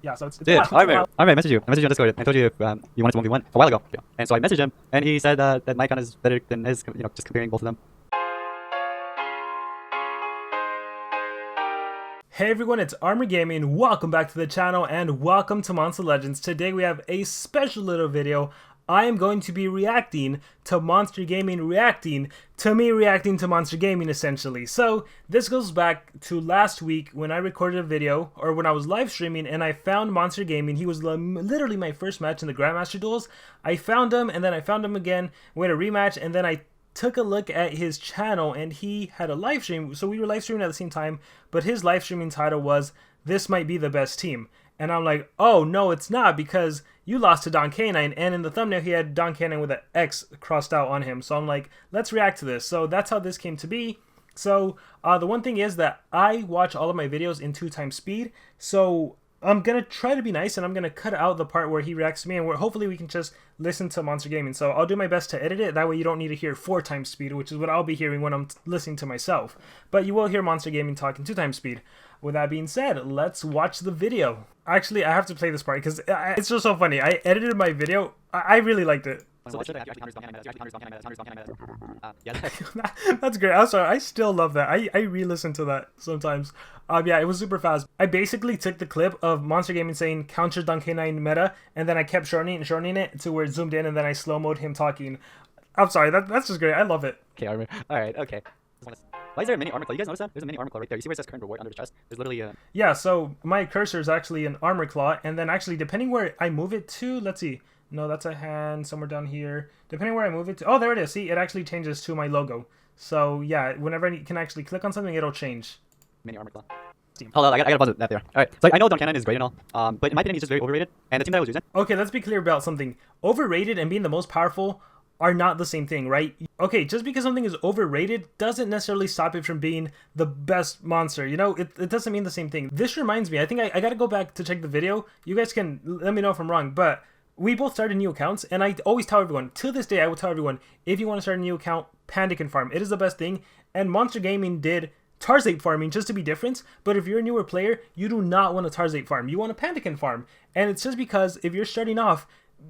Yeah, so it's Dude, I messaged you. I messaged you on Discord. I told you if you wanted to 1v1 a while ago. Yeah. And so I messaged him, and he said that my account is better than his, just comparing both of them. Hey everyone, it's ArmorGaming. Welcome back to the channel and welcome to Monster Legends. Today we have a special little video. I am going to be reacting to Monster Gaming reacting to me reacting to Monster Gaming essentially. So this goes back to last week when I recorded a video, or when I was live streaming and I found Monster Gaming. He was literally my first match in the Grandmaster duels. I found him and then I found him again. We had a rematch and then I took a look at his channel and he had a live stream. So we were live streaming at the same time, but his live streaming title was "This Might Be the Best Team." And I'm like, oh no, it's not, because you lost to Don K9, and in the thumbnail he had Don K9 with an X crossed out on him. So I'm like, let's react to this. So that's how this came to be. So the one thing is that I watch all of my videos in 2x speed. So I'm going to try to be nice, and I'm going to cut out the part where he reacts to me, and where hopefully we can just listen to Monster Gaming. So I'll do my best to edit it. That way you don't need to hear 4x speed, which is what I'll be hearing when I'm listening to myself. But you will hear Monster Gaming talking 2x speed. With that being said, let's watch the video. Actually, I have to play this part because it's just so funny. I edited my video. I really liked it. That's great. I'm sorry. I still love that. I re-listen to that sometimes. Yeah, it was super fast. I basically took the clip of Monster Gaming saying counter Don K9 meta, and then I kept shortening it to where it zoomed in, and then I slow-moed him talking. I'm sorry. That's just great. I love it. Okay, armor. All right. Okay. Why is there a mini armor claw? You guys notice that? There's a mini armor claw right there. You see where it says current reward under the chest? There's literally a... Yeah, so my cursor is actually an armor claw, and then actually depending where I move it to, let's see. No, that's a hand somewhere down here. Depending where I move it to... Oh, there it is. See, it actually changes to my logo. So, yeah, whenever I can actually click on something, it'll change. Mini armor claw. Hold on, I gotta pause that there. Alright, so I know Don K9 is great and all, but in my opinion, he's just very overrated, and the team that I was using... Okay, let's be clear about something. Overrated and being the most powerful are not the same thing, right? Okay, just because something is overrated doesn't necessarily stop it from being the best monster. You know, it doesn't mean the same thing. This reminds me, I think I gotta go back to check the video. You guys can let me know if I'm wrong, but we both started new accounts, and I always tell everyone, to this day, I will tell everyone, if you want to start a new account, Panic and farm. It is the best thing, and Monster Gaming did Tarzape farming just to be different, but if you're a newer player, you do not want to Tarzape farm. You want to Panic and farm, and it's just because if you're starting off,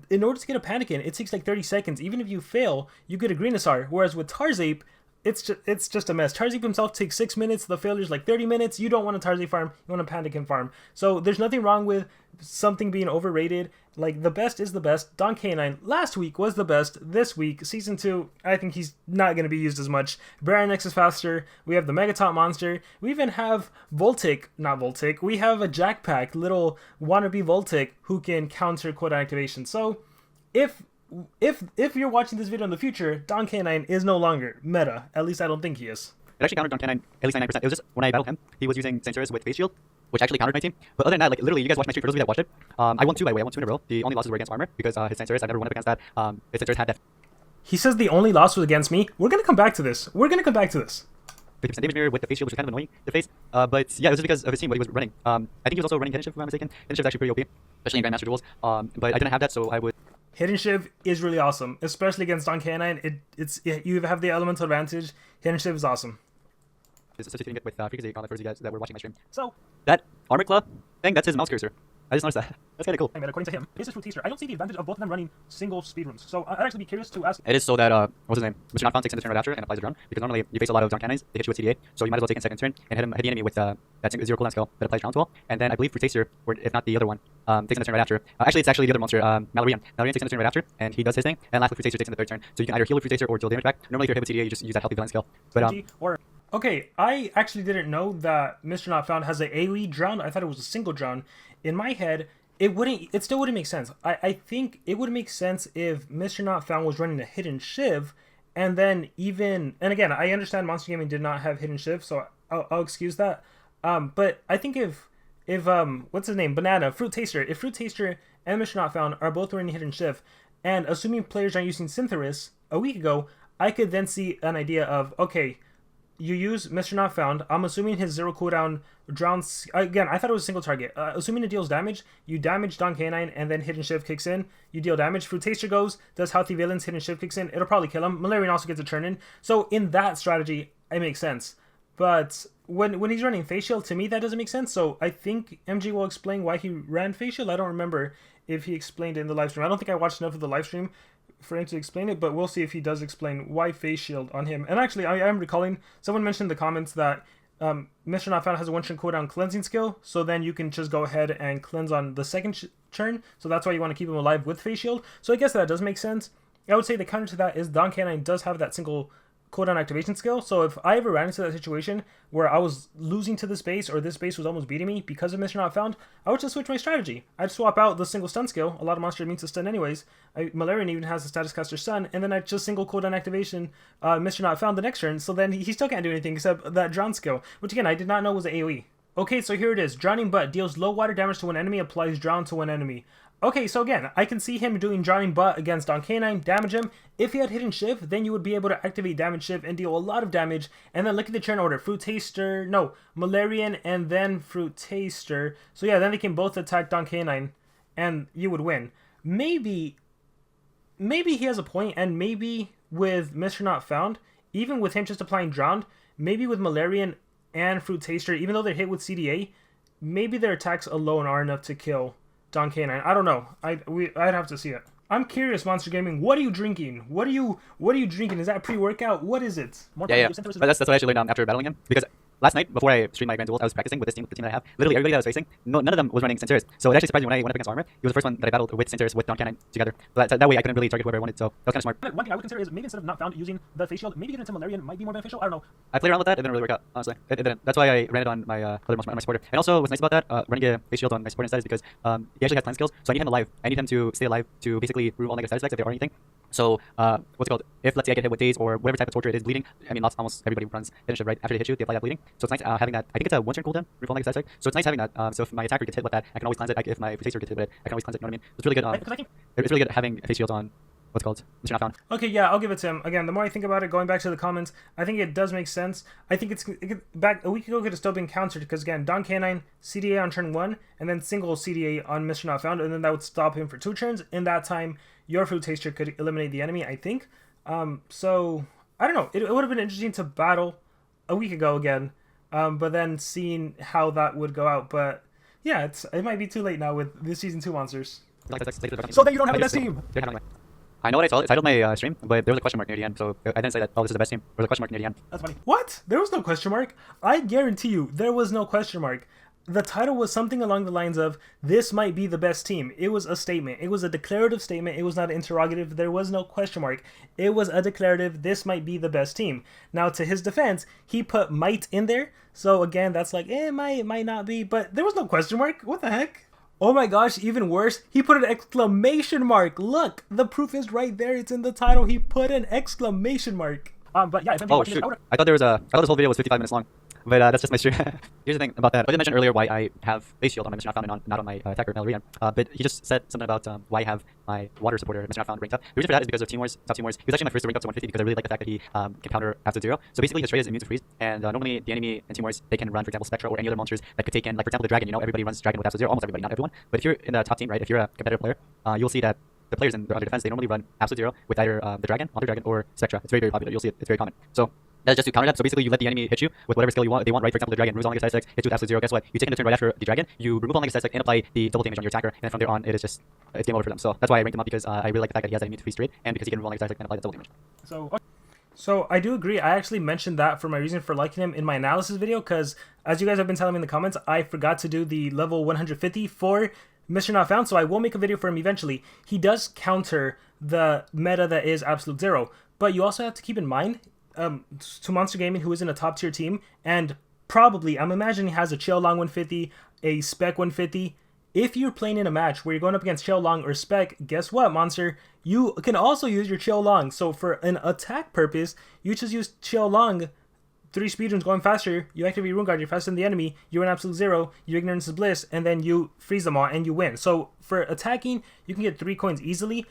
in order to get a Panic in, it takes like 30 seconds. Even if you fail, you get a Greenasar. Whereas with Tarzape, it's just a mess. Tarzape himself takes 6 minutes. The failure's like 30 minutes. You don't want to Tarzape farm. You want to Panic and farm. So there's nothing wrong with something being overrated. Like, the best is the best. Don K9 last week was the best. This week, Season 2, I think he's not going to be used as much. Baronex is faster. We have the Megatop monster. We even have Voltic, not Voltic. We have a Jackpack, little wannabe Voltic, who can counter quota activation. So, if you're watching this video in the future, Don K9 is no longer meta. At least I don't think he is. It actually countered Don K9 at least 99%. It was just, when I battled him, he was using Sensors with Face Shield, which actually countered my team. But other than that, like, literally, you guys watched my stream. For those of you that watched it, I won 2 by the way. I won 2 in a row. The only losses were against Armor, because his Sensors, I've never won up against that. His Sensors had that. He says the only loss was against me. We're going to come back to this. 50% damage mirror with the face shield, which was kind of annoying, the face. But yeah, it was just because of his team, what he was running. I think he was also running Hidden Shift, if I'm not mistaken. Hidden Shift is actually pretty OP, especially in Grandmaster duels. But I didn't have that, so I would... Hidden Shiv is really awesome, especially against Don K9. You have the elemental advantage. Hidden Shiv is awesome. Substituting it with Freakazy on the first you guys that were watching my stream. So that armor claw thing, that's his mouse cursor. I just noticed that. That's kind of cool. According to him, this is Fruit I don't see the advantage of both of them running single speedruns. So I'd actually be curious to ask. It is so that what's his name? Mr. Not Found takes in the turn right after and applies a drone, because normally you face a lot of Don K9s, they hit you with TDA, so you might as well take in second turn and hit the enemy with that 0 cooldown skill that applies drown to all. And then I believe Fruit Taster, or if not the other one, takes in the turn right after. Actually, it's actually the other monster, Malloreon. Malloreon takes in the turn right after, and he does his thing. And lastly, Fruit Taster takes in the third turn. So you can either heal with Fruit Taster or deal damage back. Normally, if you're hit with TDA, you just use that healthy villain skill. But okay, I actually didn't know that Mr. Not Found has an AoE drown. I thought it was a single drown. In my head, it still wouldn't make sense. I think it would make sense if Mr. Not Found was running a Hidden Shiv, and then and again, I understand Monster Gaming did not have Hidden Shiv, so I'll excuse that. But I think if what's his name, Fruit Taster, if Fruit Taster and Mr. Not Found are both running Hidden Shiv, and assuming players are using Syntheris a week ago, I could then see an idea of, okay, you use Mr. Not Found. I'm assuming his 0 cooldown drowns. Again, I thought it was a single target. Assuming it deals damage, you damage Don K9 and then Hidden Shiv kicks in. You deal damage. Fruit Taster goes, does healthy villains, Hidden Shiv kicks in. It'll probably kill him. Malarian also gets a turn in. So in that strategy, it makes sense. But when he's running Face Shield, to me that doesn't make sense. So I think MG will explain why he ran Face Shield. I don't remember if he explained it in the live stream. I don't think I watched enough of the live stream for him to explain it, but we'll see if he does explain why Face Shield on him. And actually, I am recalling, someone mentioned in the comments that Mr. Not Found has a one-turn cooldown cleansing skill, so then you can just go ahead and cleanse on the second turn, so that's why you want to keep him alive with Face Shield. So I guess that does make sense. I would say the counter to that is Don Canine does have that single cooldown activation skill, so if I ever ran into that situation where I was losing to this base or this base was almost beating me because of Mr. Not Found, I would just switch my strategy. I'd swap out the single stun skill. A lot of monsters are immune to stun anyways. Malarian even has the status caster stun, and then I just single cooldown activation Mr. Not Found the next turn, so then he still can't do anything except that drown skill, which again I did not know was an AoE. Okay, so here it is. Drowning Butt deals low water damage to one enemy, applies drown to one enemy. Okay, so again, I can see him doing Drowning Butt against Don Canine, damage him. If he had Hidden Shift, then you would be able to activate Damage Shift and deal a lot of damage. And then look at the turn order. Fruit Taster, no, Malarian and then Fruit Taster. So yeah, then they can both attack Don Canine and you would win. Maybe he has a point, and maybe with Mr. Not Found, even with him just applying Drowned, maybe with Malarian and Fruit Taster, even though they're hit with CDA, maybe their attacks alone are enough to kill Don Canine. I don't know. I'd have to see it. I'm curious, Monster Gaming. What are you drinking? What are you drinking? Is that pre-workout? What is it? Yeah. But that's what I actually learned after battling him, because last night, before I streamed my Grand Duels, I was practicing with this team, with the team that I have. Literally everybody that I was facing, none of them was running Sinceris. So it actually surprised me when I went up against Armor. He was the first one that I battled with Sinceris with Don Canine together. But that way I couldn't really target whoever I wanted, so that was kind of smart. One thing I would consider is maybe instead of Not Found using the Face Shield, maybe getting into Malarian might be more beneficial. I don't know. I played around with that. It didn't really work out, honestly. It didn't. That's why I ran it on my on my supporter. And also, what's nice about that, running a Face Shield on my supporter instead is because he actually has cleanse skills, so I need him alive. I need him to stay alive to basically remove all negative side effects if there are anything. So, what's it called? If, let's say, I get hit with daze or whatever type of torture it is, bleeding, I mean, almost everybody runs finish it, right? After they hit you, they apply that bleeding. So it's nice having that. I think it's a one-turn cooldown, remove all negative side effects. So it's nice having that. So if my attacker gets hit with that, I can always cleanse it. If my Face Shield gets hit with it, I can always cleanse it, you know what I mean? So it's really good. It's really good having Face Shields on, what's it called? Mr. Not Found. Okay, yeah, I'll give it to him. Again, the more I think about it, going back to the comments, I think it does make sense. I think back a week ago could have still been countered because, again, Don Canine, CDA on turn 1, and then single CDA on Mr. Not Found, and then that would stop him for 2 turns. In that time, your Fruit Taster could eliminate the enemy, I think. So, I don't know. It would have been interesting to battle a week ago again, but then seeing how that would go out. But, yeah, it might be too late now with the Season 2 monsters. So then you don't have the best team! I know what I titled my stream, but there was a question mark near the end, so I didn't say that, oh, this is the best team. There was a question mark near the end. That's funny. What? There was no question mark? I guarantee you, there was no question mark. The title was something along the lines of, this might be the best team. It was a statement. It was a declarative statement. It was not an interrogative. There was no question mark. It was a declarative, this might be the best team. Now, to his defense, he put might in there. So again, that's like, it might not be, but there was no question mark. What the heck? Oh my gosh, even worse, he put an exclamation mark. Look, the proof is right there. It's in the title. He put an exclamation mark. But yeah, oh shoot, I thought this whole video was 55 minutes long. But that's just my stream. Here's the thing about that. I did mention earlier why I have Face Shield on my Mr. Not Found and not on my attacker, Malarian. But he just said something about why I have my water supporter, Mr. Not Found, ranked up. The reason for that is because of Team Wars, top Team Wars. He was actually my first to rank up to 150 because I really like the fact that he can counter after 0. So basically his trade is immune to freeze. And normally the enemy in Team Wars, they can run, for example, Spectra or any other monsters that could take in, like for example the Dragon. You know, everybody runs Dragon with absolute 0, almost everybody, not everyone. But if you're in the top team, right, if you're a competitive player, you'll see that the players under defense, they normally run absolute 0 with either the Dragon, Alter Dragon, or Spectra. It's very, very popular. You'll see it. It's very common. So that's just to counter that. So basically, you let the enemy hit you with whatever skill they want, right? For example, the Dragon removes all negative side effects, hits you with absolute 0. Guess what? You take in the turn right after the Dragon, you remove all negative side effects and apply the double damage on your attacker, and from there on, it's game over for them. So that's why I ranked him up, because I really like the fact that he has that immune to freeze trade, and because he can remove all negative side effects and apply the double damage. So I do agree. I actually mentioned that for my reason for liking him in my analysis video, because as you guys have been telling me in the comments, I forgot to do the level 150 for Mr. Not Found, so I will make a video for him eventually. He does counter the meta that is absolute 0, but you also have to keep in mind, to Monster Gaming, who is in a top tier team, and probably, I'm imagining he has a Chill Long 150, a Spec 150. If you're playing in a match where you're going up against Chill Long or Spec, guess what, Monster? You can also use your Chill Long. So for an attack purpose, you just use Chill Long, 3 speedruns going faster, you activate Rune Guard, you're faster than the enemy, you're in absolute 0, your Ignorance is Bliss, and then you freeze them all and you win. So for attacking, you can get 3 coins easily.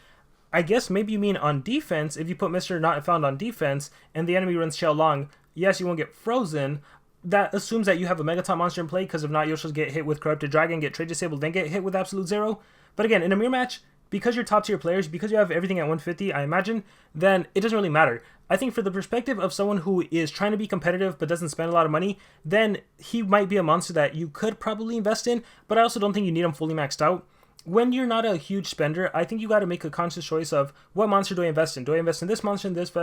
I guess maybe you mean on defense, if you put Mr. Not Found on defense and the enemy runs Chill Long, yes, you won't get frozen. That assumes that you have a Megaton monster in play, because if not, you'll just get hit with Corrupted Dragon, get trade disabled, then get hit with absolute 0. But again, in a mirror match, because you're top tier players, because you have everything at 150, I imagine, then it doesn't really matter. I think for the perspective of someone who is trying to be competitive but doesn't spend a lot of money, then he might be a monster that you could probably invest in, but I also don't think you need him fully maxed out. When you're not a huge spender, I think you got to make a conscious choice of what monster do I invest in? Do I invest in this monster, in this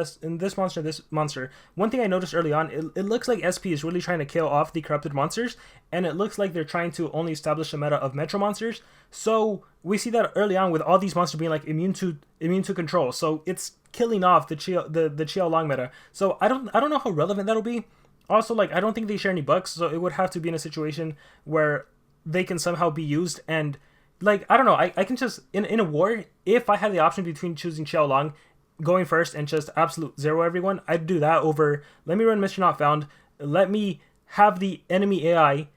monster, this monster? One thing I noticed early on, it looks like SP is really trying to kill off the corrupted monsters, and it looks like they're trying to only establish a meta of Metro monsters. So we see that early on with all these monsters being like immune to control. So it's killing off the Chiao Long meta. So I don't know how relevant that'll be. Also, like, I don't think they share any bucks, so it would have to be in a situation where they can somehow be used. And like, I don't know, I can just, in a war, if I had the option between choosing Xiao Long, going first, and just absolute zero everyone, I'd do that over, let me run Mr. Not Found, let me have the enemy AI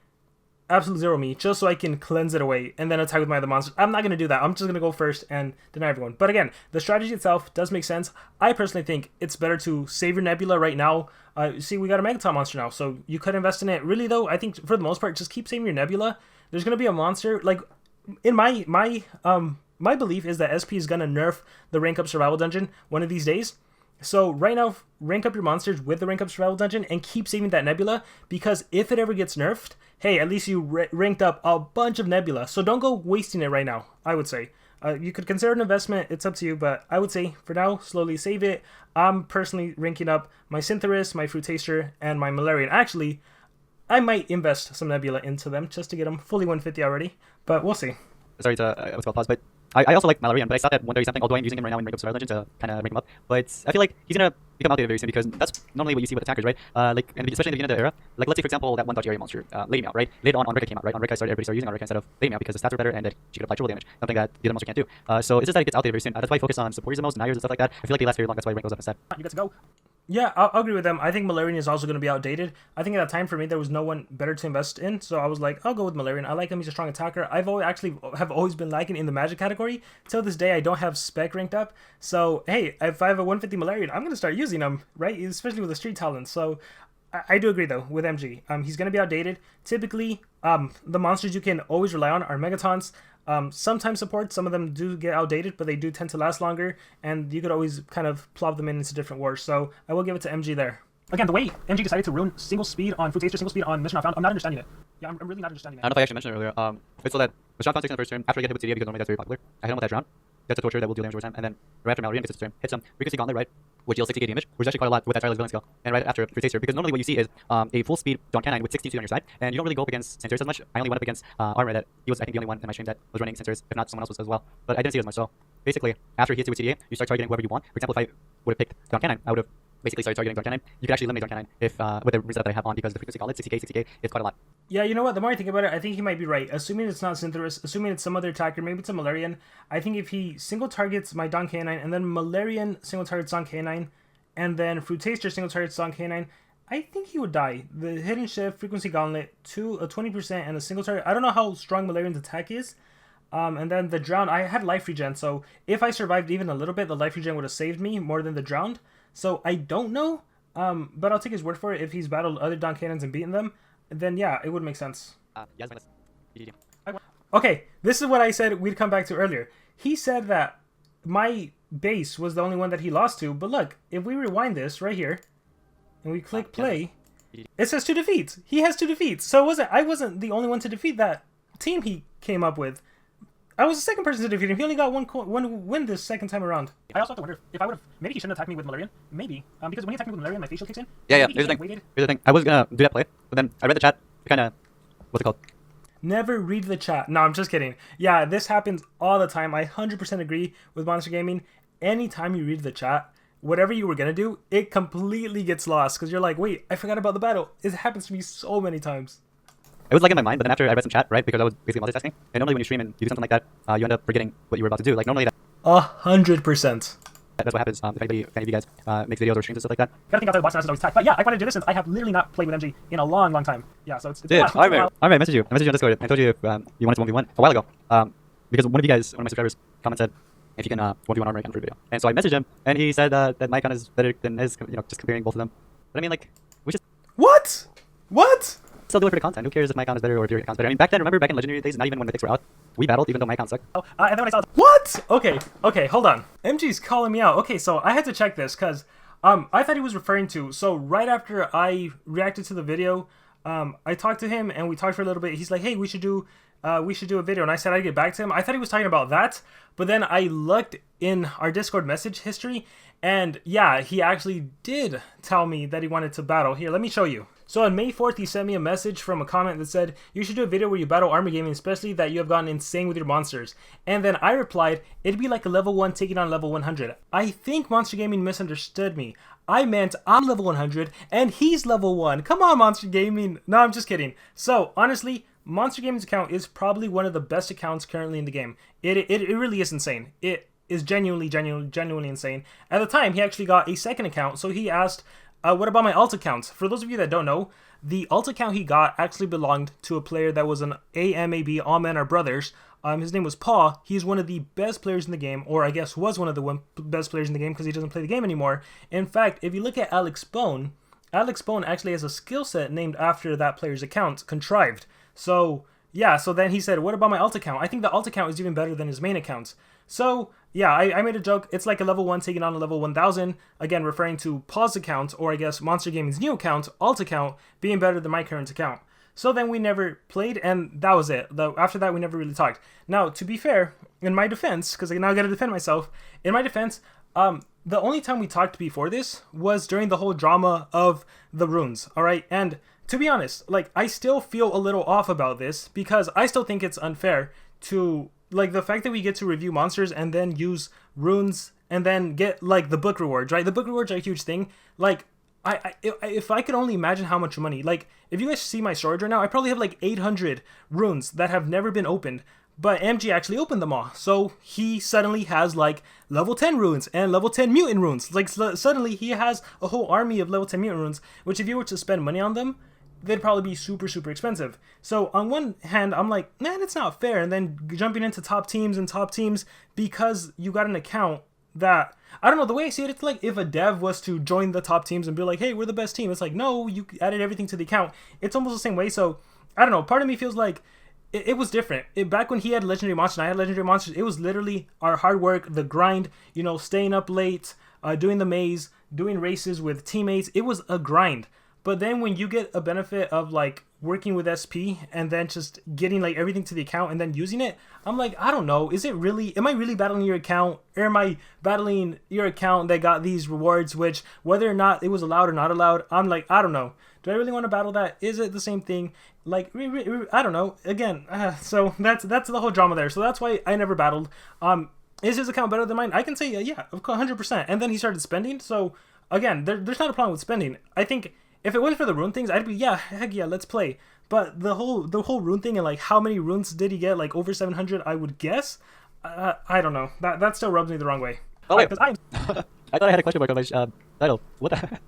absolute zero me, just so I can cleanse it away, and then attack with my other monsters. I'm not going to do that. I'm just going to go first and deny everyone. But again, the strategy itself does make sense. I personally think it's better to save your Nebula right now. See, we got a Megaton monster now, so you could invest in it. Really, though, I think for the most part, just keep saving your Nebula. There's going to be a monster, like, in my belief is that SP is going to nerf the rank up survival dungeon one of these days. So right now, rank up your monsters with the rank up survival dungeon and keep saving that Nebula, because if it ever gets nerfed, hey, at least you ranked up a bunch of Nebula. So don't go wasting it right now, I would say. You could consider an investment, it's up to you, but I would say for now, slowly save it. I'm personally ranking up my Syntheris, my Fruit Taster, and my Malarian. Actually, I might invest some Nebula into them just to get them fully 150 already, but we'll see. Sorry to what's called pause, but I also like Malarian, but I stopped at 130 something, although I'm using him right now in Rank Up Survival Legend to kind of rank him up. But I feel like he's going to become outdated very soon, because that's normally what you see with attackers, right? Like, especially in the beginning of the era. Like, let's say, for example, that one dodge area monster, Lady Meow, right? Later on Rekka came out, right? On Rekka, everybody started using Rekka instead of Lady Meow because the stats were better and that she could apply triple damage, something that the other monster can't do. So it's just that it gets outdated very soon. That's why I focus on supporters the most, deniers and stuff like that. I feel like they last very long, that's why rank goes up instead. You get to go. Yeah, I'll agree with them. I think Malarian is also going to be outdated. I think at that time for me, there was no one better to invest in, so I was like, I'll go with Malarian. I like him. He's a strong attacker. I've always been liking in the Magic category. Till this day, I don't have Spec ranked up. So, hey, if I have a 150 Malarian, I'm going to start using him, right? Especially with the Street Talent. So, I do agree, though, with MG. He's going to be outdated. Typically, the monsters you can always rely on are Megatons. Sometimes support, some of them do get outdated, but they do tend to last longer, and you could always kind of plop them into different wars. So I will give it to MG there. Again, the way MG decided to ruin single speed on Fruit Taster, single speed on Mission Not Found, I'm not understanding it. Yeah, I'm really not understanding it. I don't know if I actually mentioned it earlier. It's so that Mission Not Found takes in the first turn after I get hit with CDA, because normally that's very popular. I hit him with that drown. That's a torture that will deal damage over time, and then right after Malarian gets its turn, hits him Frequency Gauntlet, right, which deals 60k damage, which is actually quite a lot with that Tireless Villain skill. And right after Fruit Taster, because normally what you see is a full speed Dawn Canine with 62 on your side, and you don't really go up against Syntheris as much. I only went up against Armor that he was, I think, the only one in my stream that was running Syntheris, if not someone else was as well. But I didn't see it as much. So basically, after he hits you with CDA, you start targeting whoever you want. For example, if I would have picked Dawn Canine, I would have basically started targeting Dawn Canine. You could actually eliminate Dawn Canine if with the reset that I have on, because the Frequency Gauntlet, 60k, is quite a lot. Yeah, you know what? The more I think about it, I think he might be right. Assuming it's not Syntheris, assuming it's some other attacker, maybe it's a Malarian. I think if he single targets my Dawn Canine, and then Malarian single targets Dawn Canine, and then Fruit Taster single targets Dawn Canine, I think he would die. The Hidden Shift, Frequency Gauntlet, a 20%, and a single target. I don't know how strong Malarian's attack is. And then the Drown, I had life regen, so if I survived even a little bit, the life regen would have saved me more than the Drowned. So I don't know, but I'll take his word for it. If he's battled other Dawn Cannons and beaten them, then yeah, it would make sense. Okay, this is what I said we'd come back to earlier. He said that my base was the only one that he lost to, but look, if we rewind this right here, and we click play, it says 2 defeats. He has 2 defeats. So I wasn't the only one to defeat that team he came up with. I was the second person to defeat him. He only got one win this second time around. I also have to wonder if I would have... Maybe he shouldn't attack me with Malarian. Maybe. Because when he attacked me with Malarian, my facial kicks in. Yeah. Here's the thing. I was going to do that play, but then I read the chat. Kind of... What's it called? Never read the chat. No, I'm just kidding. Yeah, this happens all the time. I 100% agree with Monstergaming. Anytime you read the chat, whatever you were going to do, it completely gets lost. Because you're like, wait, I forgot about the battle. It happens to me so many times. It was like in my mind, but then after I read some chat, right, because I was basically multitasking, and normally when you stream and you do something like that, you end up forgetting what you were about to do. Like, normally that... 100%. That's what happens if any of you guys make videos or streams and stuff like that. Gotta think outside the box, and always attack. But yeah, I wanted to do this since I have literally not played with MG in a long, long time. Yeah, so it's Dude, alright, I messaged you. I messaged you on Discord. I told you if you wanted to 1v1 a while ago. Because one of my subscribers commented if you can 1v1 armor icon for a video. And so I messaged him, and he said that my icon is better than his, just comparing both of them. But I mean, like, we just... What? Still do it for the content. Who cares if my icon is better or if your icon's better? I mean, back then, remember back in Legendary days, not even when mythics were out, we battled even though my icon sucked. And then when I saw... What? What? Okay, hold on. MG's calling me out. Okay, so I had to check this because I thought he was referring to, so right after I reacted to the video, I talked to him and we talked for a little bit. He's like, hey, we should do a video, and I said I'd get back to him. I thought he was talking about that, but then I looked in our Discord message history, and yeah, he actually did tell me that he wanted to battle. Here, let me show you. So on May 4th, he sent me a message from a comment that said, you should do a video where you battle ArmorGaming, especially that you have gotten insane with your monsters. And then I replied, it'd be like a level 1 taking on level 100. I think Monstergaming misunderstood me. I meant I'm level 100 and he's level 1. Come on, Monstergaming. No, I'm just kidding. So honestly, Monstergaming's account is probably one of the best accounts currently in the game. It really is insane. It is genuinely insane. At the time, he actually got a second account, so he asked, what about my alt account? For those of you that don't know, the alt account he got actually belonged to a player that was an AMAB, All Men Are Brothers. His name was Paw. He's one of the best players in the game, or I guess was one of the best players in the game because he doesn't play the game anymore. In fact, if you look at Alex Bone actually has a skill set named after that player's account, Contrived. So yeah, so then he said, what about my alt account? I think the alt account is even better than his main account. So yeah, I made a joke. It's like a level 1 taking on a level 1000. Again, referring to Paw's account, or I guess Monstergaming's new account, alt account, being better than my current account. So then we never played, and that was it. After that, we never really talked. Now, to be fair, in my defense, because I now got to defend myself, in my defense, the only time we talked before this was during the whole drama of the runes, alright? And to be honest, like, I still feel a little off about this, because I still think it's unfair to, like, the fact that we get to review monsters and then use runes and then get, like, the book rewards, right? The book rewards are a huge thing. Like, if I could only imagine how much money, like, if you guys see my storage right now, I probably have like 800 runes that have never been opened, but MG actually opened them all. So he suddenly has like level 10 runes and level 10 mutant runes. Like, suddenly he has a whole army of level 10 mutant runes, which if you were to spend money on them, they'd probably be super expensive. So on one hand, I'm like, man, it's not fair. And then jumping into top teams because you got an account that, I don't know, the way I see it, it's like if a dev was to join the top teams and be like, hey, we're the best team. It's like, no, you added everything to the account. It's almost the same way. So I don't know, part of me feels like it was different. Back when he had Legendary Monsters and I had Legendary Monsters, it was literally our hard work, the grind, you know, staying up late, doing the maze, doing races with teammates. It was a grind. But then when you get a benefit of like working with SP and then just getting like everything to the account and then using it, I'm like, I don't know, am I really battling your account, or am I battling your account that got these rewards, which whether or not it was allowed or not allowed, I'm like, I don't know. Do I really want to battle that? Is it the same thing? Like, I don't know. Again, so that's the whole drama there. So that's why I never battled. Is his account better than mine? I can say, yeah, 100%. And then he started spending. So again, there's not a problem with spending. I think if it wasn't for the rune things, I'd be, yeah, heck yeah, let's play. But the whole rune thing and like how many runes did he get? Like over 700, I would guess. I don't know. That still rubs me the wrong way. Oh wait, I thought I had a question mark on my title. What the?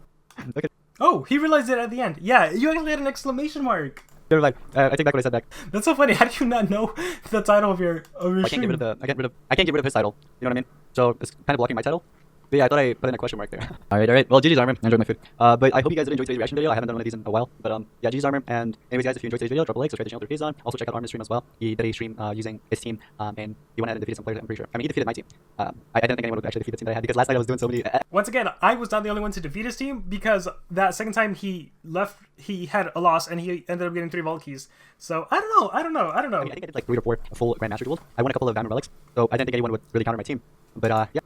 Okay. Oh, he realized it at the end. Yeah, you actually had an exclamation mark. Never mind. I take back what I said back. That's so funny. How do you not know the title of your stream? I can't get rid of his title. You know what I mean? So it's kind of blocking my title. But yeah, I thought I put in a question mark there. Alright. Well, GG's Armor. I enjoyed my food. But I hope you guys did enjoy today's reaction video. I haven't done one of these in a while. But yeah, GG's Armor. And anyways, guys, if you enjoyed today's video, drop a like, subscribe to the channel with replays on. Also check out Armor's stream as well. He did a stream using his team, and he went ahead and defeated some players, I'm pretty sure. I mean, he defeated my team. I didn't think anyone would actually defeat the team that I had, because last night I was doing so many... Once again, I was not the only one to defeat his team, because that second time he left, he had a loss, and he ended up getting 3 vault keys. So, I don't know. I mean, I think I did like 3 or 4 full Grandmaster duels. I won a couple of Diamond Relics, so I didn't think anyone would really counter my team. But yeah.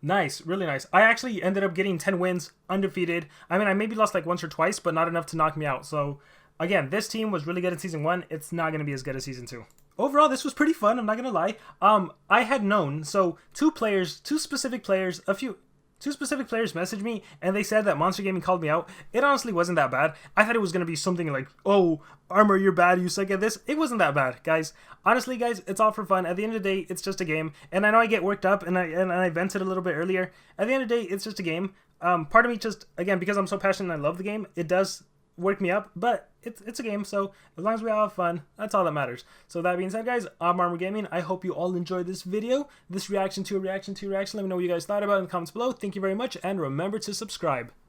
Nice, really nice. I actually ended up getting 10 wins, undefeated. I mean, I maybe lost like once or twice, but not enough to knock me out. So, again, this team was really good in Season 1. It's not going to be as good as Season 2. Overall, this was pretty fun, I'm not going to lie. I had known, so two specific players messaged me, and they said that Monstergaming called me out. It honestly wasn't that bad. I thought it was going to be something like, oh, Armor, you're bad, you suck at this. It wasn't that bad, guys. Honestly, guys, it's all for fun. At the end of the day, it's just a game. And I know I get worked up, and I vented a little bit earlier. At the end of the day, it's just a game. Part of me just, again, because I'm so passionate and I love the game, it does work me up, but it's a game, so as long as we all have fun, that's all that matters. So that being said, guys, I'm ArmorGaming. I hope you all enjoyed this video, this reaction to a reaction. Let me know what you guys thought about it in the comments below. Thank you very much, and remember to subscribe.